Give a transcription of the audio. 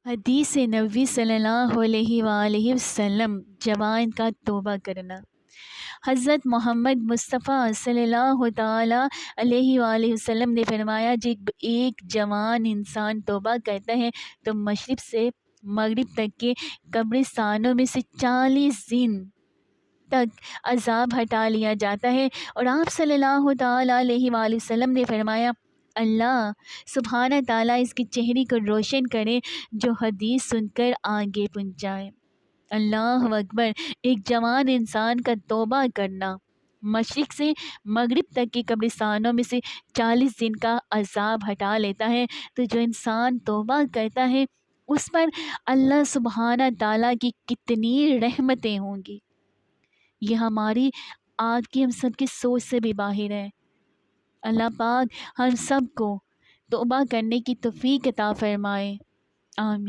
حدیث نبوی صلی اللہ علیہ وآلہ وسلم، جوان کا توبہ کرنا۔ حضرت محمد مصطفیٰ صلی اللہ تعالیٰ علیہ وآلہ وسلم نے فرمایا، جب ایک جوان انسان توبہ کرتا ہے تو مشرق سے مغرب تک کے قبرستانوں میں سے 40 دن تک عذاب ہٹا لیا جاتا ہے۔ اور آپ صلی اللہ تعالیٰ علیہ وآلہ وسلم نے فرمایا، اللہ سبحانہ تعالیٰ اس کے چہرے کو روشن کرے جو حدیث سن کر آگے پہنچائے۔ اللہ اکبر! ایک جوان انسان کا توبہ کرنا مشرق سے مغرب تک کے قبرستانوں میں سے 40 دن کا عذاب ہٹا لیتا ہے۔ تو جو انسان توبہ کرتا ہے اس پر اللہ سبحانہ تعالیٰ کی کتنی رحمتیں ہوں گی، یہ ہماری آج کی ہم سب کی سوچ سے بھی باہر ہے۔ اللہ پاک ہم سب کو توبہ کرنے کی توفیق عطا فرمائے، آمین۔